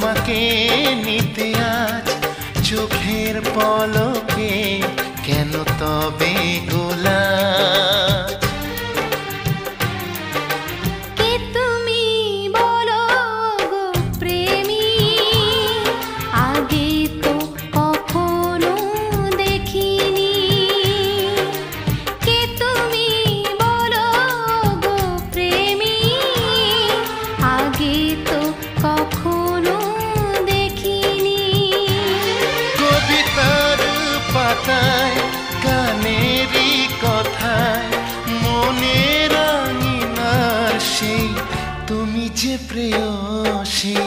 তোমাকে নিতে আজ চোখের পলকে কেন তবে গোলাপ? কে তুমি বলো গো প্রেমী, আগে তো কখনো দেখিনি। কে তুমি বলো গো প্রেমী, আগে তো কখনো দেখিনি। কবিতার পাতায় গানেরই কথায় মনের আঙিনার সেই তুমি যে প্রেয়সী।